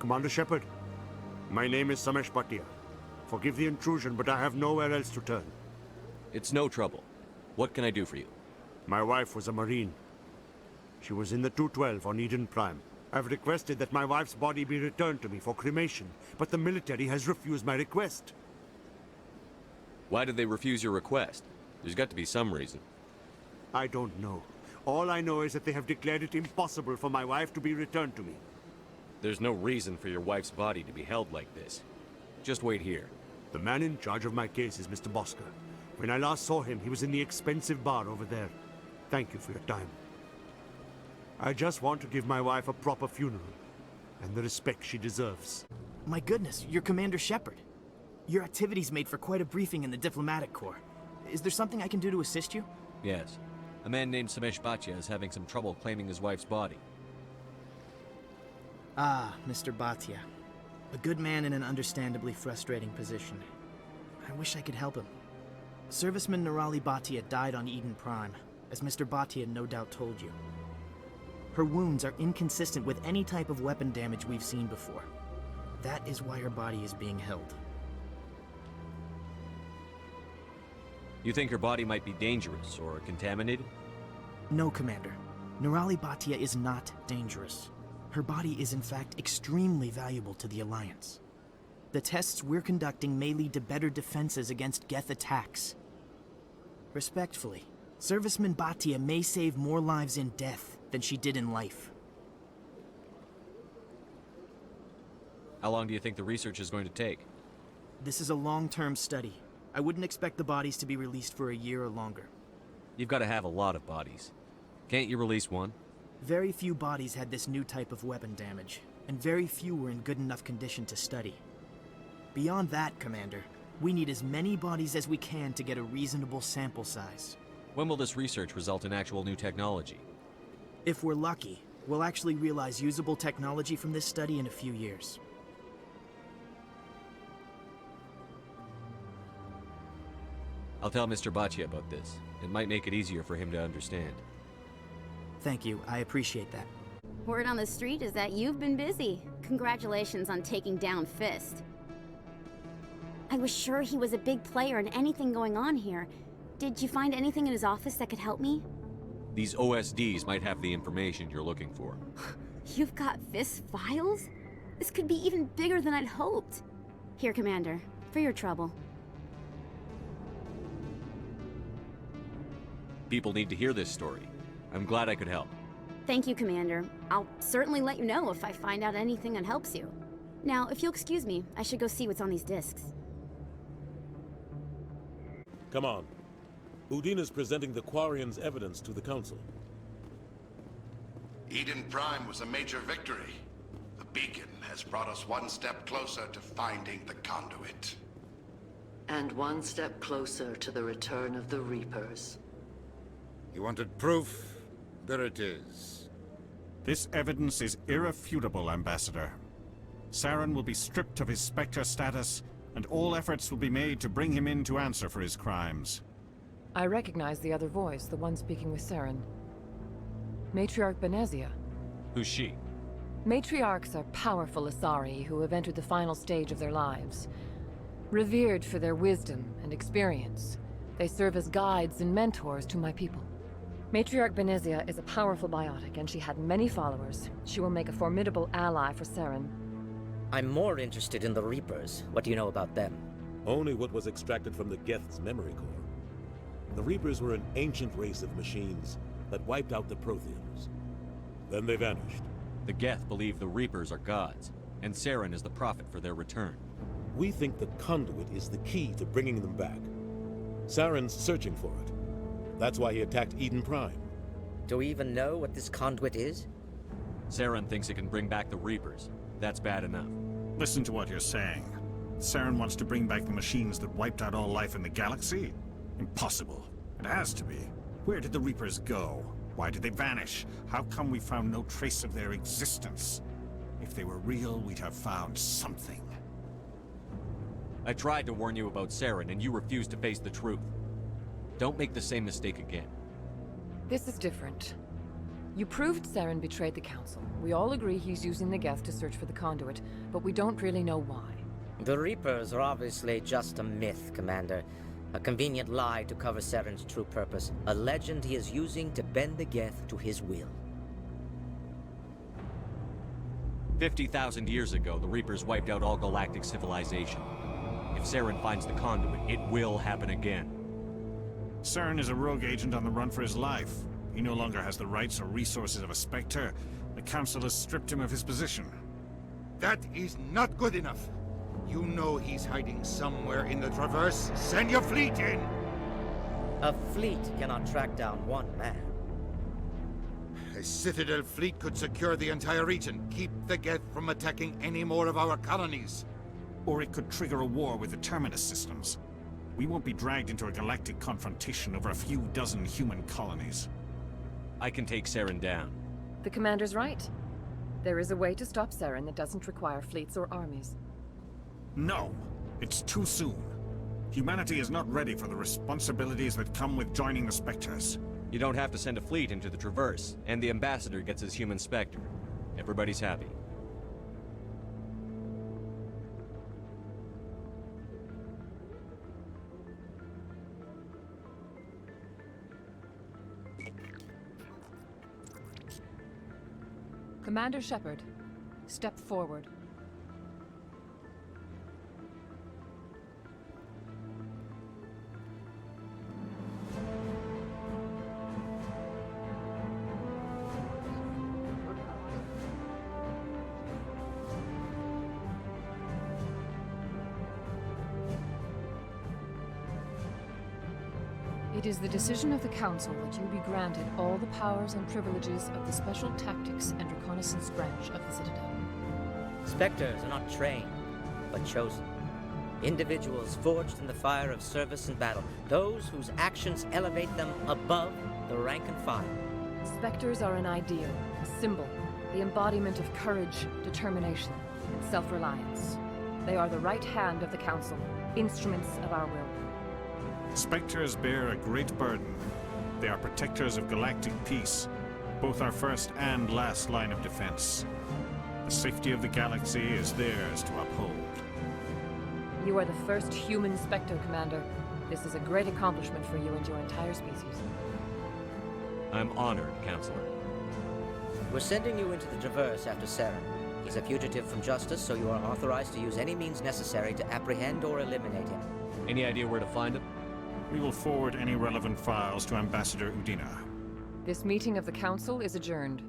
Commander Shepard, my name is Samesh Bhatia. Forgive the intrusion, but I have nowhere else to turn. It's no trouble. What can I do for you? My wife was a Marine. She was in the 212 on Eden Prime. I've requested that my wife's body be returned to me for cremation, but the military has refused my request. Why did they refuse your request? There's got to be some reason. I don't know. All I know is that they have declared it impossible for my wife to be returned to me. There's no reason for your wife's body to be held like this. Just wait here. The man in charge of my case is Mr. Bosker. When I last saw him, he was in the expensive bar over there. Thank you for your time. I just want to give my wife a proper funeral, and the respect she deserves. My goodness, you're Commander Shepard. Your activities made for quite a briefing in the diplomatic corps. Is there something I can do to assist you? Yes. A man named Samesh Bhatia is having some trouble claiming his wife's body. Ah, Mr. Bhatia. A good man in an understandably frustrating position. I wish I could help him. Serviceman Nirali Bhatia died on Eden Prime, as Mr. Bhatia no doubt told you. Her wounds are inconsistent with any type of weapon damage we've seen before. That is why her body is being held. You think her body might be dangerous or contaminated? No, Commander. Nirali Bhatia is not dangerous. Her body is in fact extremely valuable to the Alliance. The tests we're conducting may lead to better defenses against Geth attacks. Respectfully, Serviceman Bhatia may save more lives in death than she did in life. How long do you think the research is going to take? This is a long-term study. I wouldn't expect the bodies to be released for a year or longer. You've got to have a lot of bodies. Can't you release one? Very few bodies had this new type of weapon damage, and very few were in good enough condition to study. Beyond that, Commander, we need as many bodies as we can to get a reasonable sample size. When will this research result in actual new technology? If we're lucky, we'll actually realize usable technology from this study in a few years. I'll tell Mr. Bhatia about this. It might make it easier for him to understand. Thank you, I appreciate that. Word on the street is that you've been busy. Congratulations on taking down Fist. I was sure he was a big player in anything going on here. Did you find anything in his office that could help me? These OSDs might have the information you're looking for. You've got Fist's files? This could be even bigger than I'd hoped. Here, Commander, for your trouble. People need to hear this story. I'm glad I could help. Thank you, Commander. I'll certainly let you know if I find out anything that helps you. Now, if you'll excuse me, I should go see what's on these discs. Come on. Udine is presenting the Quarians' evidence to the Council. Eden Prime was a major victory. The beacon has brought us one step closer to finding the conduit. And one step closer to the return of the Reapers. You wanted proof? There it is. This evidence is irrefutable, Ambassador. Saren will be stripped of his Spectre status, and all efforts will be made to bring him in to answer for his crimes. I recognize the other voice, the one speaking with Saren. Matriarch Benezia. Who's she? Matriarchs are powerful Asari who have entered the final stage of their lives. Revered for their wisdom and experience, they serve as guides and mentors to my people. Matriarch Benezia is a powerful biotic, and she had many followers. She will make a formidable ally for Saren. I'm more interested in the Reapers. What do you know about them? Only what was extracted from the Geth's memory core. The Reapers were an ancient race of machines that wiped out the Protheans. Then they vanished. The Geth believe the Reapers are gods, and Saren is the prophet for their return. We think the conduit is the key to bringing them back. Saren's searching for it. That's why he attacked Eden Prime. Do we even know what this conduit is? Saren thinks it can bring back the Reapers. That's bad enough. Listen to what you're saying. Saren wants to bring back the machines that wiped out all life in the galaxy? Impossible. It has to be. Where did the Reapers go? Why did they vanish? How come we found no trace of their existence? If they were real, we'd have found something. I tried to warn you about Saren, and you refused to face the truth. Don't make the same mistake again. This is different. You proved Saren betrayed the Council. We all agree he's using the Geth to search for the conduit, but we don't really know why. The Reapers are obviously just a myth, Commander. A convenient lie to cover Saren's true purpose. A legend he is using to bend the Geth to his will. 50,000 years ago, the Reapers wiped out all galactic civilization. If Saren finds the conduit, it will happen again. Saren is a rogue agent on the run for his life. He no longer has the rights or resources of a Spectre. The Council has stripped him of his position. That is not good enough. You know he's hiding somewhere in the Traverse. Send your fleet in! A fleet cannot track down one man. A Citadel fleet could secure the entire region, keep the Geth from attacking any more of our colonies. Or it could trigger a war with the Terminus systems. We won't be dragged into a galactic confrontation over a few dozen human colonies. I can take Saren down. The Commander's right. There is a way to stop Saren that doesn't require fleets or armies. No! It's too soon. Humanity is not ready for the responsibilities that come with joining the Spectres. You don't have to send a fleet into the Traverse, and the Ambassador gets his human Spectre. Everybody's happy. Commander Shepard, step forward. It is the decision of the Council that you be granted all the powers and privileges of the Special Tactics and Reconnaissance branch of the Citadel. Spectres are not trained, but chosen. Individuals forged in the fire of service and battle. Those whose actions elevate them above the rank and file. Spectres are an ideal, a symbol, the embodiment of courage, determination, and self-reliance. They are the right hand of the Council, instruments of our will. Spectres bear a great burden. They are protectors of galactic peace, both our first and last line of defense. The safety of the galaxy is theirs to uphold. You are the first human Spectre, Commander. This is a great accomplishment for you and your entire species. I'm honored, Counselor. We're sending you into the Traverse after Saren. He's a fugitive from justice, so you are authorized to use any means necessary to apprehend or eliminate him. Any idea where to find him? We will forward any relevant files to Ambassador Udina. This meeting of the Council is adjourned.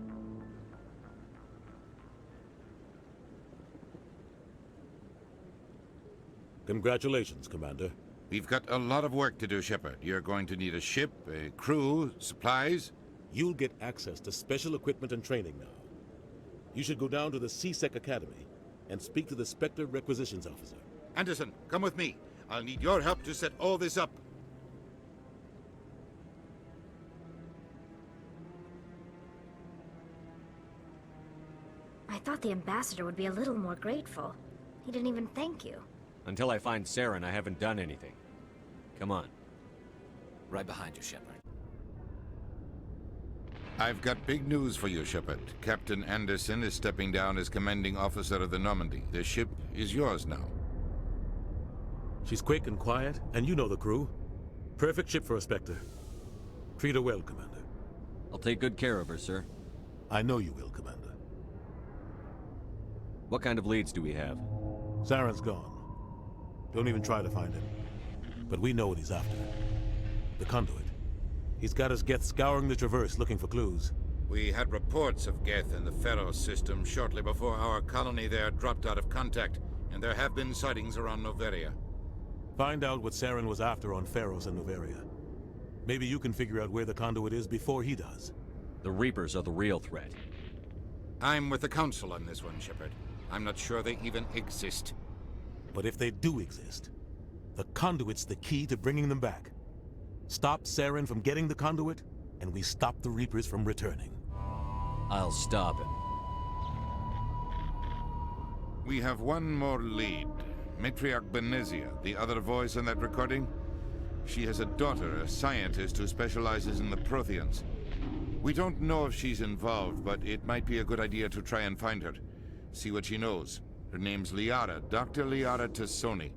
Congratulations, Commander. We've got a lot of work to do, Shepard. You're going to need a ship, a crew, supplies. You'll get access to special equipment and training now. You should go down to the C-Sec Academy and speak to the Spectre Requisitions Officer. Anderson, come with me. I'll need your help to set all this up. I thought the Ambassador would be a little more grateful. He didn't even thank you. Until I find Saren, I haven't done anything. Come on. Right behind you, Shepard. I've got big news for you, Shepard. Captain Anderson is stepping down as commanding officer of the Normandy. The ship is yours now. She's quick and quiet, and you know the crew. Perfect ship for a Spectre. Treat her well, Commander. I'll take good care of her, sir. I know you will, Commander. What kind of leads do we have? Saren's gone. Don't even try to find him. But we know what he's after. The conduit. He's got his Geth scouring the Traverse looking for clues. We had reports of Geth in the Pharos system shortly before our colony there dropped out of contact, and there have been sightings around Noveria. Find out what Saren was after on Pharos and Noveria. Maybe you can figure out where the conduit is before he does. The Reapers are the real threat. I'm with the Council on this one, Shepard. I'm not sure they even exist. But if they do exist, the conduit's the key to bringing them back. Stop Saren from getting the conduit, and we stop the Reapers from returning. I'll stop him. We have one more lead. Matriarch Benezia, the other voice in that recording. She has a daughter, a scientist who specializes in the Protheans. We don't know if she's involved, but it might be a good idea to try and find her. See what she knows. Her name's Liara, Dr. Liara Tassoni.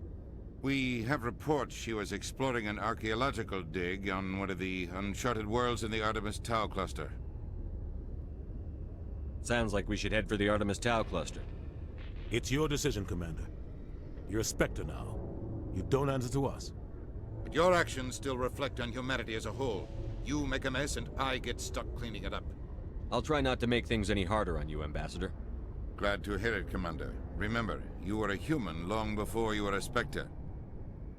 We have reports she was exploring an archaeological dig on one of the uncharted worlds in the Artemis Tau cluster. Sounds like we should head for the Artemis Tau cluster. It's your decision, Commander. You're a Spectre now. You don't answer to us. But your actions still reflect on humanity as a whole. You make a mess and I get stuck cleaning it up. I'll try not to make things any harder on you, Ambassador. Glad to hear it, Commander. Remember, you were a human long before you were a Spectre.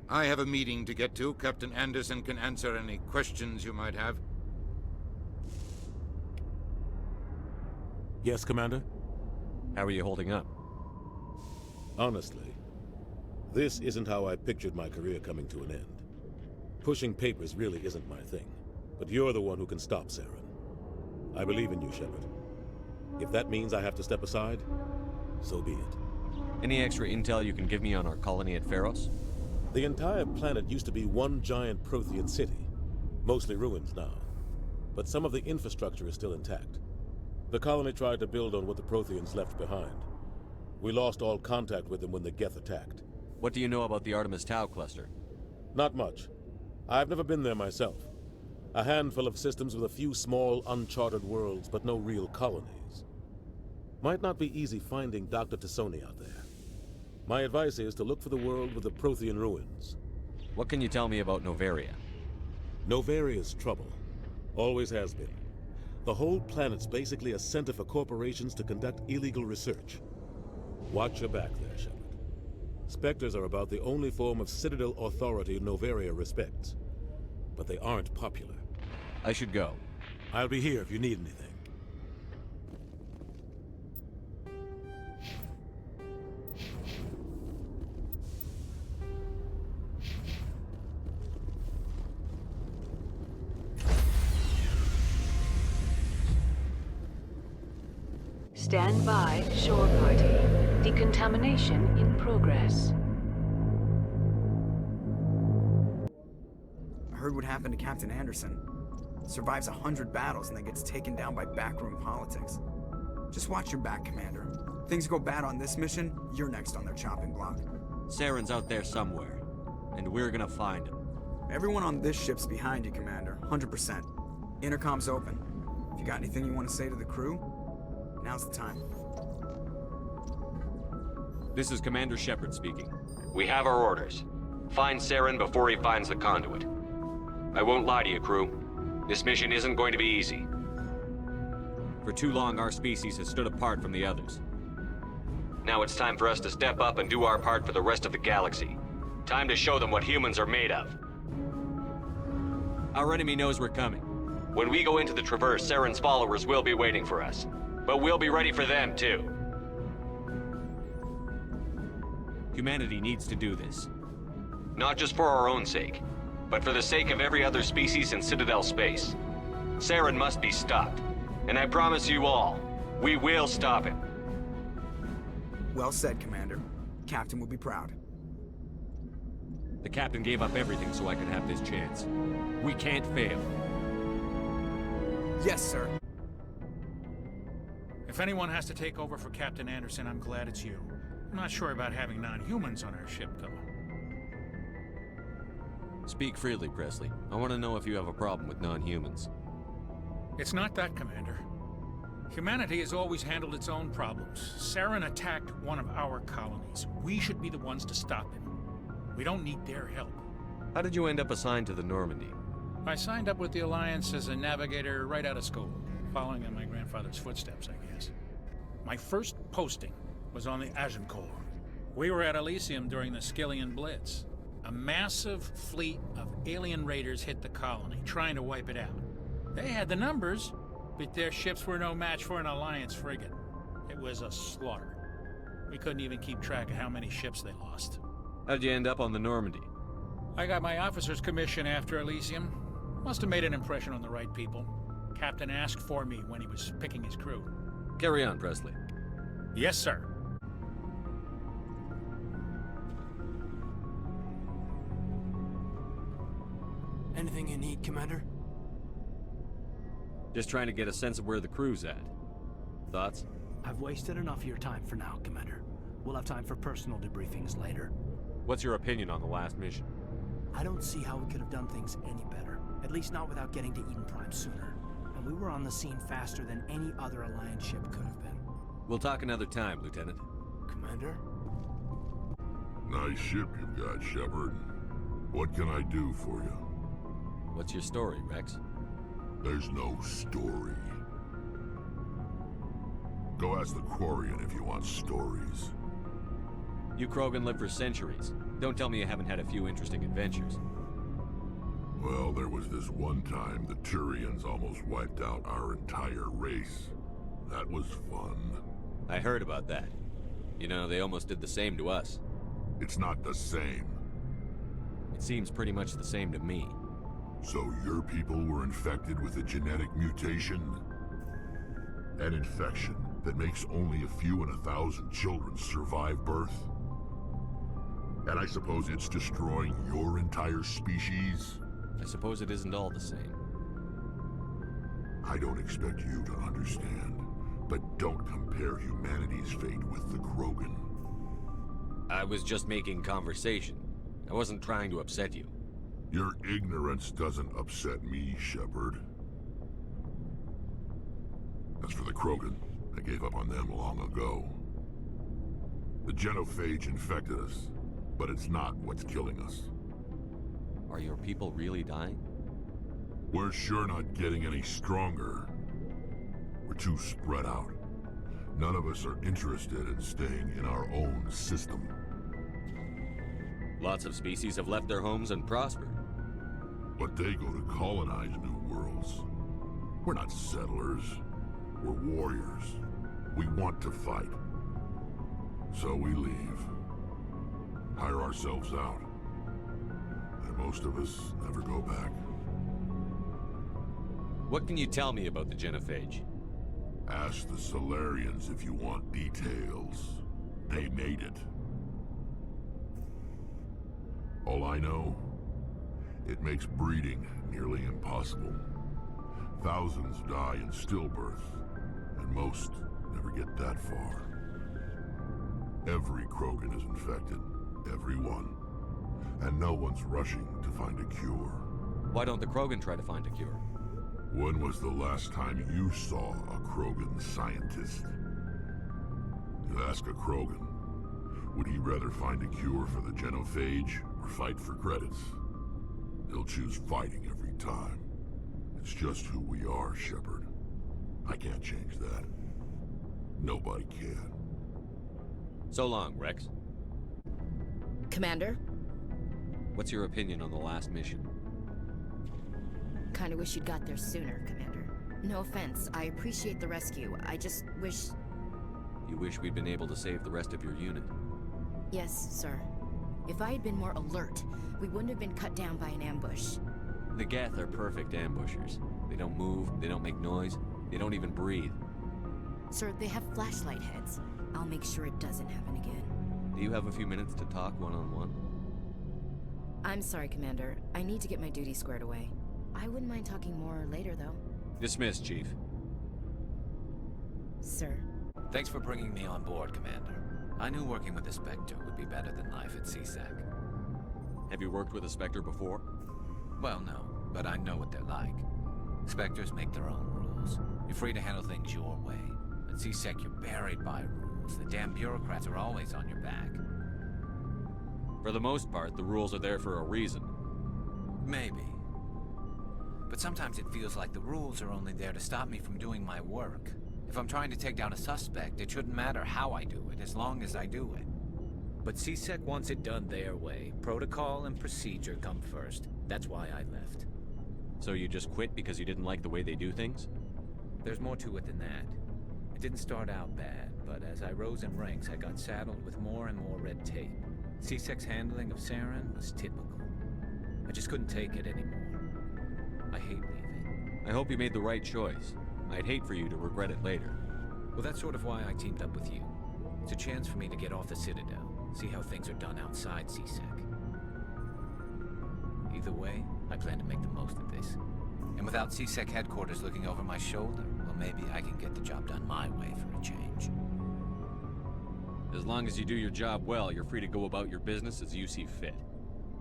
I have a meeting to get to. Captain Anderson can answer any questions you might have. Yes, Commander? How are you holding up? Honestly, this isn't how I pictured my career coming to an end. Pushing papers really isn't my thing, but you're the one who can stop Saren. I believe in you, Shepard. If that means I have to step aside, so be it. Any extra intel you can give me on our colony at Pharos? The entire planet used to be one giant Prothean city, mostly ruins now. But some of the infrastructure is still intact. The colony tried to build on what the Protheans left behind. We lost all contact with them when the Geth attacked. What do you know about the Artemis Tau cluster? Not much. I've never been there myself. A handful of systems with a few small, uncharted worlds, but no real colonies. Might not be easy finding Dr. Tassoni out there. My advice is to look for the world with the Prothean ruins. What can you tell me about Novaria? Novaria's trouble. Always has been. The whole planet's basically a center for corporations to conduct illegal research. Watch your back there, Shepard. Spectres are about the only form of Citadel authority Novaria respects. But they aren't popular. I should go. I'll be here if you need anything. Stand by, shore party. Decontamination in progress. I heard what happened to Captain Anderson. Survives 100 battles and then gets taken down by backroom politics. Just watch your back, Commander. Things go bad on this mission, you're next on their chopping block. Saren's out there somewhere, and we're gonna find him. Everyone on this ship's behind you, Commander. 100%. Intercom's open. If you got anything you want to say to the crew, now's the time. This is Commander Shepard speaking. We have our orders. Find Saren before he finds the conduit. I won't lie to you, crew. This mission isn't going to be easy. For too long, our species has stood apart from the others. Now it's time for us to step up and do our part for the rest of the galaxy. Time to show them what humans are made of. Our enemy knows we're coming. When we go into the Traverse, Saren's followers will be waiting for us. But we'll be ready for them, too. Humanity needs to do this. Not just for our own sake, but for the sake of every other species in Citadel space. Saren must be stopped. And I promise you all, we will stop him. Well said, Commander. Captain will be proud. The captain gave up everything so I could have this chance. We can't fail. Yes, sir. If anyone has to take over for Captain Anderson, I'm glad it's you. I'm not sure about having non-humans on our ship, though. Speak freely, Presley. I want to know if you have a problem with non-humans. It's not that, Commander. Humanity has always handled its own problems. Saren attacked one of our colonies. We should be the ones to stop him. We don't need their help. How did you end up assigned to the Normandy? I signed up with the Alliance as a navigator right out of school, following in my grandfather's footsteps, I guess. My first posting was on the Agincourt. We were at Elysium during the Skillian Blitz. A massive fleet of alien raiders hit the colony, trying to wipe it out. They had the numbers, but their ships were no match for an Alliance frigate. It was a slaughter. We couldn't even keep track of how many ships they lost. How'd you end up on the Normandy? I got my officer's commission after Elysium. Must have made an impression on the right people. Captain asked for me when he was picking his crew. Carry on, Presley. Yes, sir. Anything you need, Commander? Just trying to get a sense of where the crew's at. Thoughts? I've wasted enough of your time for now, Commander. We'll have time for personal debriefings later. What's your opinion on the last mission? I don't see how we could have done things any better. At least not without getting to Eden Prime sooner. And we were on the scene faster than any other Alliance ship could have been. We'll talk another time, Lieutenant. Commander? Nice ship you've got, Shepard. What can I do for you? What's your story, Rex? There's no story. Go ask the Quarian if you want stories. You Krogan lived for centuries. Don't tell me you haven't had a few interesting adventures. Well, there was this one time the Turians almost wiped out our entire race. That was fun. I heard about that. You know, they almost did the same to us. It's not the same. It seems pretty much the same to me. So your people were infected with a genetic mutation? An infection that makes only a few in 1,000 children survive birth? And I suppose it's destroying your entire species? I suppose it isn't all the same. I don't expect you to understand, but don't compare humanity's fate with the Krogan. I was just making conversation. I wasn't trying to upset you. Your ignorance doesn't upset me, Shepard. As for the Krogan, I gave up on them long ago. The genophage infected us, but it's not what's killing us. Are your people really dying? We're sure not getting any stronger. We're too spread out. None of us are interested in staying in our own system. Lots of species have left their homes and prospered. But they go to colonize new worlds. We're not settlers. We're warriors. We want to fight. So we leave. Hire ourselves out. And most of us never go back. What can you tell me about the genophage? Ask the Solarians if you want details. They made it. All I know, it makes breeding nearly impossible. Thousands die in stillbirth, and most never get that far. Every Krogan is infected, every one. And no one's rushing to find a cure. Why don't the Krogan try to find a cure? When was the last time you saw a Krogan scientist? You ask a Krogan, would he rather find a cure for the genophage or fight for credits? He'll choose fighting every time. It's just who we are, Shepard. I can't change that. Nobody can. So long, Rex. Commander? What's your opinion on the last mission? Kinda wish you'd got there sooner, Commander. No offense, I appreciate the rescue. I just wish... You wish we'd been able to save the rest of your unit? Yes, sir. If I had been more alert, we wouldn't have been cut down by an ambush. The Geth are perfect ambushers. They don't move, they don't make noise, they don't even breathe. Sir, they have flashlight heads. I'll make sure it doesn't happen again. Do you have a few minutes to talk one-on-one? I'm sorry, Commander. I need to get my duty squared away. I wouldn't mind talking more later, though. Dismissed, Chief. Sir. Thanks for bringing me on board, Commander. I knew working with the Spectre would be better than life at CSEC. Have you worked with a Spectre before? Well, no, but I know what they're like. Spectres make their own rules. You're free to handle things your way. At CSEC, you're buried by rules. The damn bureaucrats are always on your back. For the most part, the rules are there for a reason. Maybe. But sometimes it feels like the rules are only there to stop me from doing my work. If I'm trying to take down a suspect, it shouldn't matter how I do it, as long as I do it. But CSEC wants it done their way. Protocol and procedure come first. That's why I left. So you just quit because you didn't like the way they do things? There's more to it than that. It didn't start out bad, but as I rose in ranks, I got saddled with more and more red tape. CSEC's handling of Saren was typical. I just couldn't take it anymore. I hate leaving. I hope you made the right choice. I'd hate for you to regret it later. Well, that's sort of why I teamed up with you. It's a chance for me to get off the Citadel, see how things are done outside CSEC. Either way, I plan to make the most of this. And without CSEC headquarters looking over my shoulder, well, maybe I can get the job done my way for a change. As long as you do your job well, you're free to go about your business as you see fit.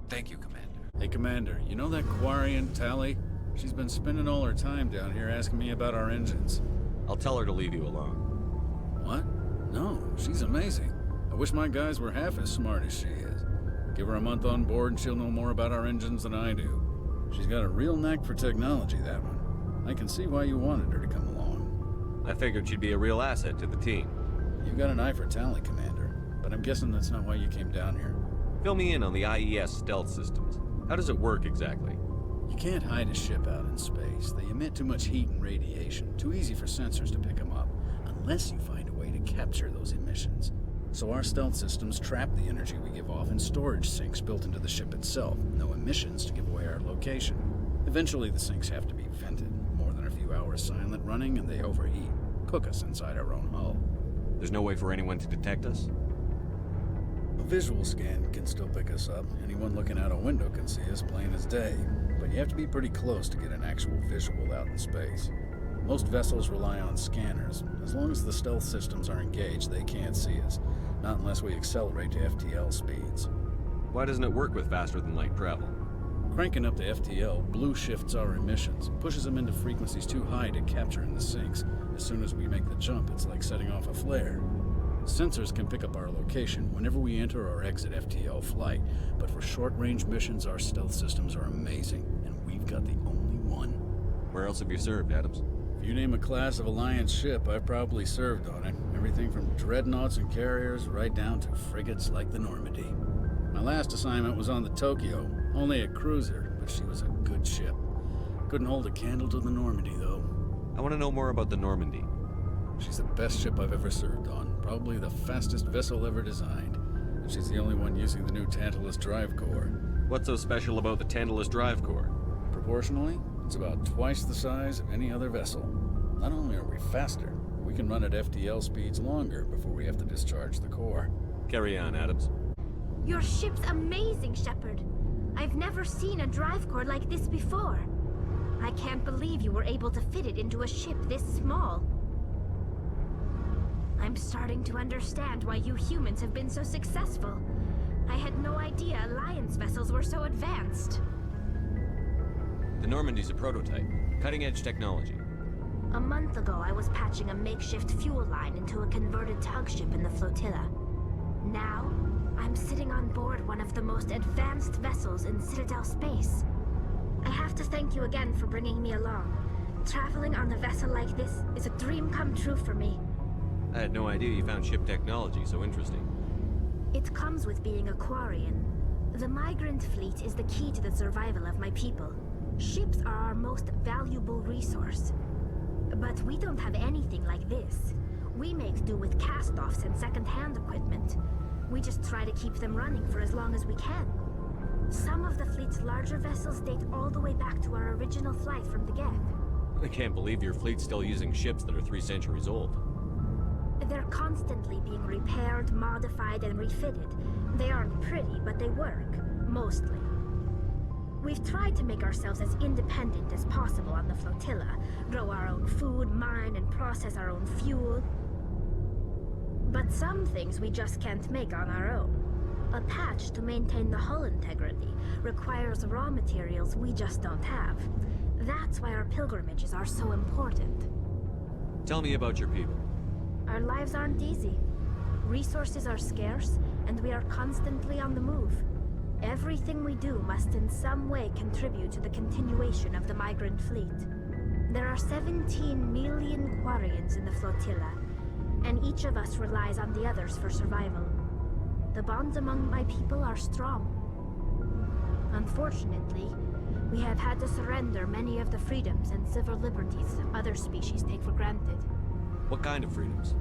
Thank you, Commander. Hey, Commander, you know that Quarian, Tally? She's been spending all her time down here asking me about our engines. I'll tell her to leave you alone. What? No, she's amazing. I wish my guys were half as smart as she is. Give her a month on board and she'll know more about our engines than I do. She's got a real knack for technology, that one. I can see why you wanted her to come along. I figured she'd be a real asset to the team. You've got an eye for Tally, Commander, but I'm guessing that's not why you came down here. Fill me in on the IES stealth systems. How does it work exactly? You can't hide a ship out in space. They emit too much heat and radiation. Too easy for sensors to pick them up, unless you find a way to capture those emissions. So our stealth systems trap the energy we give off in storage sinks built into the ship itself. No emissions to give away our location. Eventually the sinks have to be vented. More than a few hours silent running and they overheat. Cook us inside our own hull. There's no way for anyone to detect us? A visual scan can still pick us up. Anyone looking out a window can see us plain as day. But you have to be pretty close to get an actual visual out in space. Most vessels rely on scanners. As long as the stealth systems are engaged, they can't see us. Not unless we accelerate to FTL speeds. Why doesn't it work with faster-than-light travel? Cranking up to FTL blue shifts our emissions, pushes them into frequencies too high to capture in the sinks. As soon as we make the jump, it's like setting off a flare. Sensors can pick up our location whenever we enter or exit FTL flight, but for short-range missions, our stealth systems are amazing, and we've got the only one. Where else have you served, Adams? If you name a class of Alliance ship, I've probably served on it. Everything from dreadnoughts and carriers right down to frigates like the Normandy. My last assignment was on the Tokyo, only a cruiser, but she was a good ship. Couldn't hold a candle to the Normandy, though. I want to know more about the Normandy. She's the best ship I've ever served on, probably the fastest vessel ever designed. And she's the only one using the new Tantalus drive core. What's so special about the Tantalus drive core? Proportionally, it's about twice the size of any other vessel. Not only are we faster, we can run at FTL speeds longer before we have to discharge the core. Carry on, Adams. Your ship's amazing, Shepard. I've never seen a drive core like this before. I can't believe you were able to fit it into a ship this small. I'm starting to understand why you humans have been so successful. I had no idea Alliance vessels were so advanced. The Normandy's a prototype. Cutting-edge technology. A month ago, I was patching a makeshift fuel line into a converted tug ship in the flotilla. Now, I'm sitting on board one of the most advanced vessels in Citadel space. I have to thank you again for bringing me along. Traveling on a vessel like this is a dream come true for me. I had no idea you found ship technology so interesting. It comes with being a Quarian. The migrant fleet is the key to the survival of my people. Ships are our most valuable resource. But we don't have anything like this. We make do with cast-offs and second-hand equipment. We just try to keep them running for as long as we can. Some of the fleet's larger vessels date all the way back to our original flight from the Geth. I can't believe your fleet's still using ships that are 3 centuries old. They're constantly being repaired, modified, and refitted. They aren't pretty, but they work. Mostly. We've tried to make ourselves as independent as possible on the flotilla. Grow our own food, mine, and process our own fuel. But some things we just can't make on our own. A patch to maintain the hull integrity requires raw materials we just don't have. That's why our pilgrimages are so important. Tell me about your people. Our lives aren't easy. Resources are scarce, and we are constantly on the move. Everything we do must in some way contribute to the continuation of the migrant fleet. There are 17 million Quarians in the flotilla, and each of us relies on the others for survival. The bonds among my people are strong. Unfortunately, we have had to surrender many of the freedoms and civil liberties other species take for granted. What kind of freedoms?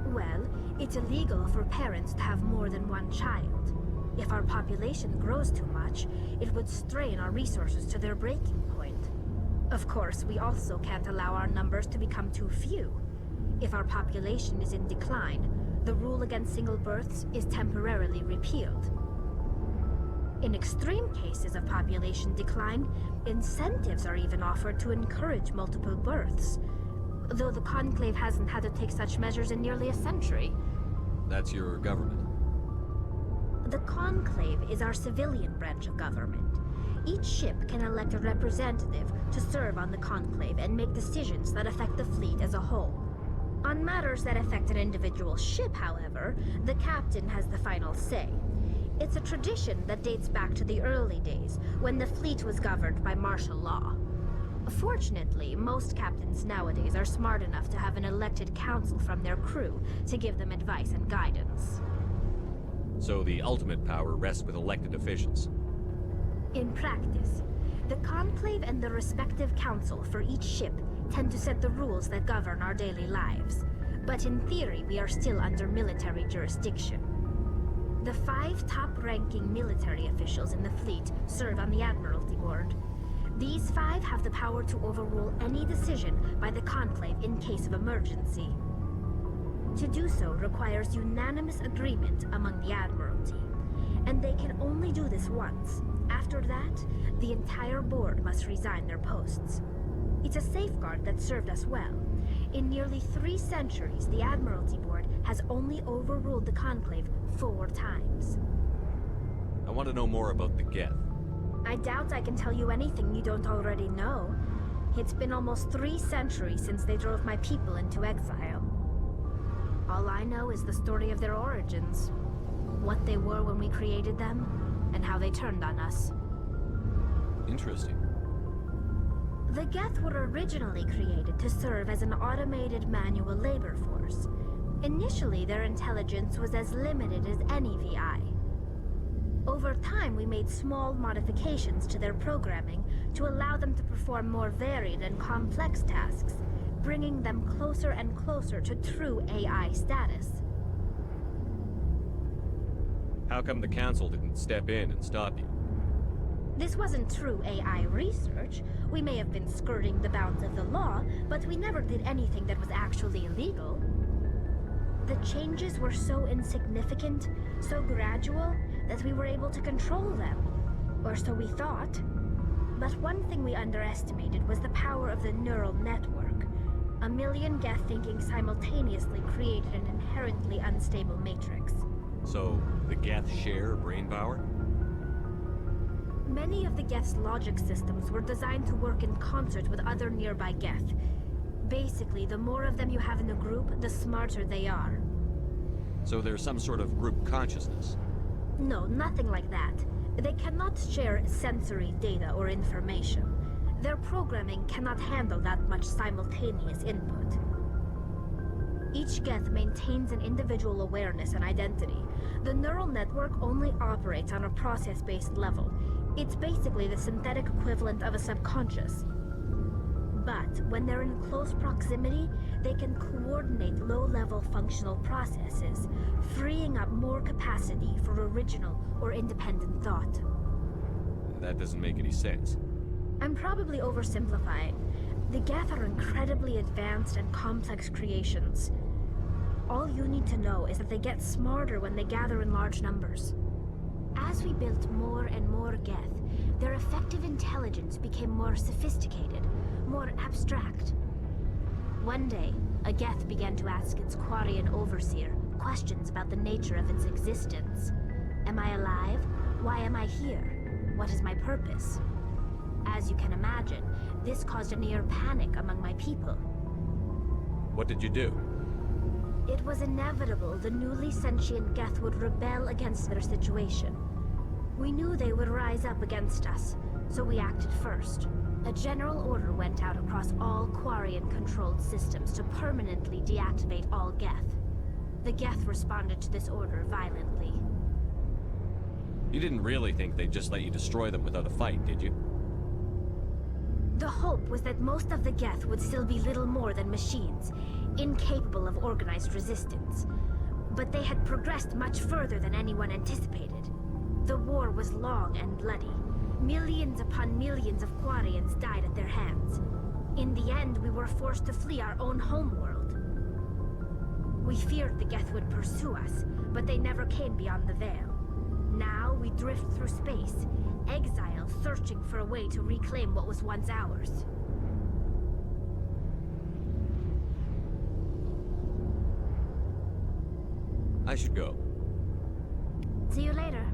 Well, it's illegal for parents to have more than one child. If our population grows too much, it would strain our resources to their breaking point. Of course, we also can't allow our numbers to become too few. If our population is in decline, the rule against single births is temporarily repealed. In extreme cases of population decline, incentives are even offered to encourage multiple births. Though the Conclave hasn't had to take such measures in nearly a century. That's your government. The Conclave is our civilian branch of government. Each ship can elect a representative to serve on the Conclave and make decisions that affect the fleet as a whole. On matters that affect an individual ship, however, the captain has the final say. It's a tradition that dates back to the early days, when the fleet was governed by martial law. Fortunately, most captains nowadays are smart enough to have an elected council from their crew to give them advice and guidance. So the ultimate power rests with elected officials. In practice, the Conclave and the respective council for each ship tend to set the rules that govern our daily lives. But in theory, we are still under military jurisdiction. The 5 top-ranking military officials in the fleet serve on the Admiralty Board. These 5 have the power to overrule any decision by the Conclave in case of emergency. To do so requires unanimous agreement among the Admiralty, and they can only do this once. After that, the entire board must resign their posts. It's a safeguard that served us well. In nearly 3 centuries, the Admiralty Board has only overruled the Conclave 4 times. I want to know more about the Geth. I doubt I can tell you anything you don't already know. It's been almost 3 centuries since they drove my people into exile. All I know is the story of their origins. What they were when we created them, and how they turned on us. Interesting. The Geth were originally created to serve as an automated manual labor force. Initially, their intelligence was as limited as any VI. Over time, we made small modifications to their programming to allow them to perform more varied and complex tasks, bringing them closer and closer to true AI status. How come the Council didn't step in and stop you? This wasn't true AI research. We may have been skirting the bounds of the law, but we never did anything that was actually illegal. The changes were so insignificant, so gradual, that we were able to control them. Or so we thought. But one thing we underestimated was the power of the neural network. A million Geth thinking simultaneously created an inherently unstable matrix. So, the Geth share brain power? Many of the Geth's logic systems were designed to work in concert with other nearby Geth. Basically, the more of them you have in a group, the smarter they are. So there's some sort of group consciousness? No, nothing like that. They cannot share sensory data or information. Their programming cannot handle that much simultaneous input. Each Geth maintains an individual awareness and identity. The neural network only operates on a process-based level. It's basically the synthetic equivalent of a subconscious. But when they're in close proximity, they can coordinate low-level functional processes, freeing up more capacity for original or independent thought. That doesn't make any sense. I'm probably oversimplifying. The Geth are incredibly advanced and complex creations. All you need to know is that they get smarter when they gather in large numbers. As we built more and more Geth, their effective intelligence became more sophisticated, more abstract. One day, a Geth began to ask its Quarian overseer questions about the nature of its existence. Am I alive? Why am I here? What is my purpose? As you can imagine, this caused a near panic among my people. What did you do? It was inevitable the newly sentient Geth would rebel against their situation. We knew they would rise up against us, so we acted first. A general order went out across all Quarian-controlled systems to permanently deactivate all Geth. The Geth responded to this order violently. You didn't really think they'd just let you destroy them without a fight, did you? The hope was that most of the Geth would still be little more than machines, incapable of organized resistance. But they had progressed much further than anyone anticipated. The war was long and bloody. Millions upon millions of Quarians died at their hands. In the end, we were forced to flee our own homeworld. We feared the Geth would pursue us, but they never came beyond the Veil. Now we drift through space, exile searching for a way to reclaim what was once ours. I should go. See you later.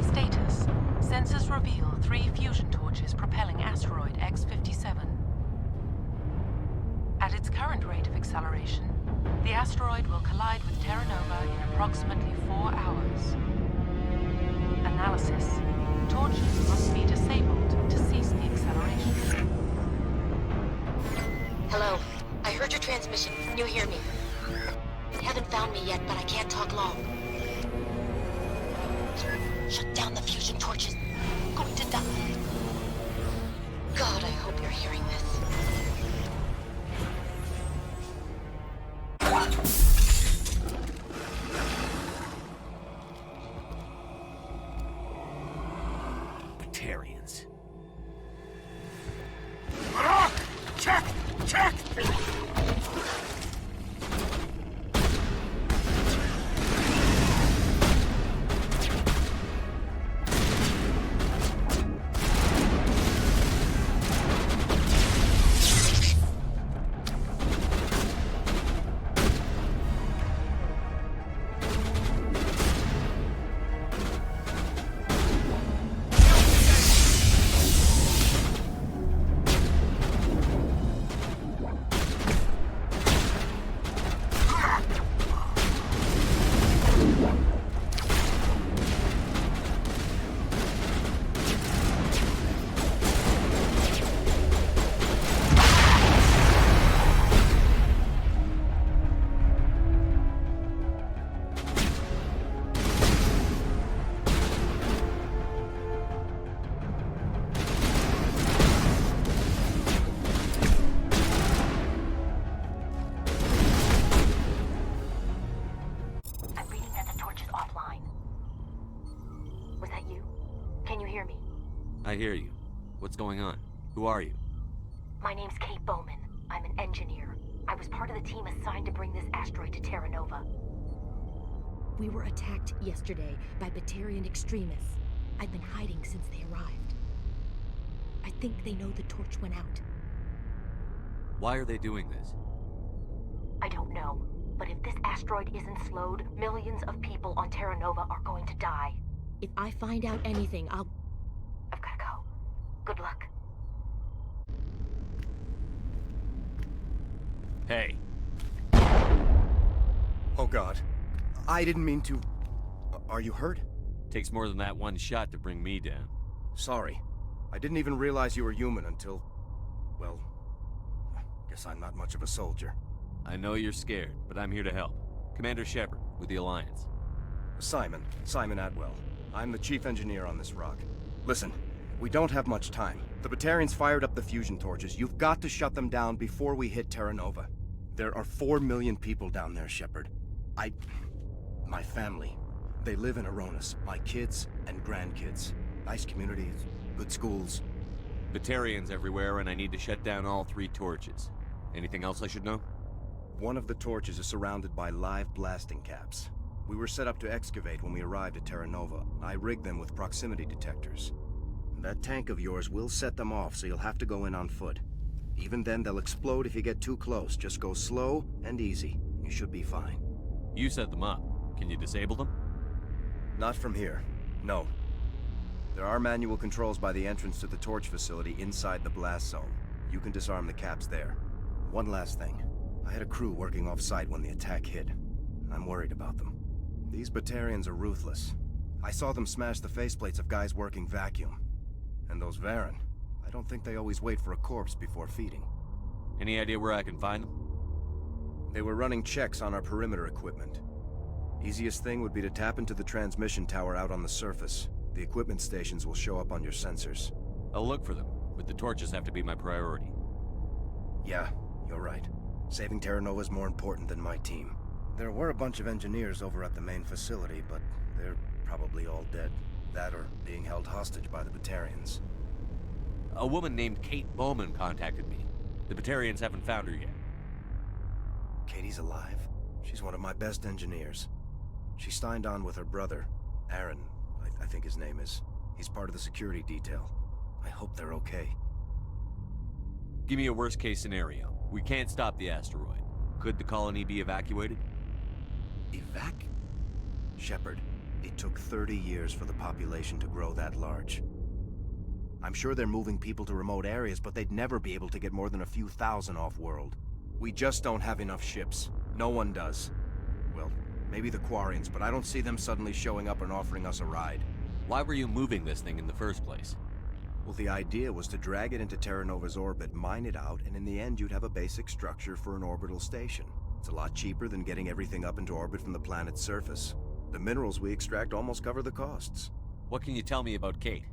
Status. Sensors reveal 3 fusion torches propelling asteroid X-57. At its current rate of acceleration, the asteroid will collide with Terra Nova in approximately 4 hours. Analysis. Torches must be disabled to cease the acceleration. Hello. I heard your transmission. Can you hear me? You haven't found me yet, but I can't talk long. Shut down the fusion torches. I'm going to die. God, I hope you're hearing this. Batarians. Check! Check! I hear you. What's going on? Who are you? My name's Kate Bowman. I'm an engineer. I was part of the team assigned to bring this asteroid to Terra Nova. We were attacked yesterday by Batarian extremists. I've been hiding since they arrived. I think they know the torch went out. Why are they doing this? I don't know, but if this asteroid isn't slowed, millions of people on Terra Nova are going to die. If I find out anything, I've gotta go. Good luck. Hey. Oh God. I didn't mean to... Are you hurt? Takes more than that one shot to bring me down. Sorry. I didn't even realize you were human until... Well... Guess I'm not much of a soldier. I know you're scared, but I'm here to help. Commander Shepard, with the Alliance. Simon Atwell. I'm the chief engineer on this rock. Listen, we don't have much time. The Batarians fired up the fusion torches. You've got to shut them down before we hit Terra Nova. There are 4 million people down there, Shepard. My family. They live in Aronis. My kids and grandkids. Nice communities, good schools. Batarians everywhere, and I need to shut down all 3 torches. Anything else I should know? One of the torches is surrounded by live blasting caps. We were set up to excavate when we arrived at Terra Nova. I rigged them with proximity detectors. That tank of yours will set them off, so you'll have to go in on foot. Even then, they'll explode if you get too close. Just go slow and easy. You should be fine. You set them up. Can you disable them? Not from here. No. There are manual controls by the entrance to the torch facility inside the blast zone. You can disarm the caps there. One last thing. I had a crew working off-site when the attack hit. I'm worried about them. These Batarians are ruthless. I saw them smash the faceplates of guys working vacuum. And those Varen, I don't think they always wait for a corpse before feeding. Any idea where I can find them? They were running checks on our perimeter equipment. Easiest thing would be to tap into the transmission tower out on the surface. The equipment stations will show up on your sensors. I'll look for them, but the torches have to be my priority. Yeah, you're right. Saving Terra Nova is more important than my team. There were a bunch of engineers over at the main facility, but they're probably all dead. That or being held hostage by the Batarians. A woman named Kate Bowman contacted me. The Batarians haven't found her yet. Katie's alive. She's one of my best engineers. She signed on with her brother, Aaron, I think his name is. He's part of the security detail. I hope they're okay. Give me a worst-case scenario. We can't stop the asteroid. Could the colony be evacuated? Shepard, it took 30 years for the population to grow that large. I'm sure they're moving people to remote areas, but they'd never be able to get more than a few thousand off-world. We just don't have enough ships. No one does. Well, maybe the Quarians, but I don't see them suddenly showing up and offering us a ride. Why were you moving this thing in the first place? Well, the idea was to drag it into Terra Nova's orbit, mine it out, and in the end you'd have a basic structure for an orbital station. It's a lot cheaper than getting everything up into orbit from the planet's surface. The minerals we extract almost cover the costs. What can you tell me about Kate?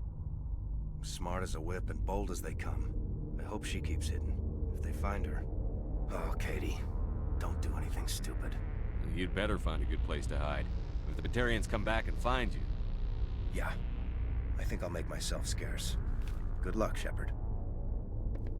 Smart as a whip and bold as they come. I hope she keeps hidden, if they find her. Oh, Katie, don't do anything stupid. You'd better find a good place to hide. If the Batarians come back and find you... Yeah, I think I'll make myself scarce. Good luck, Shepard.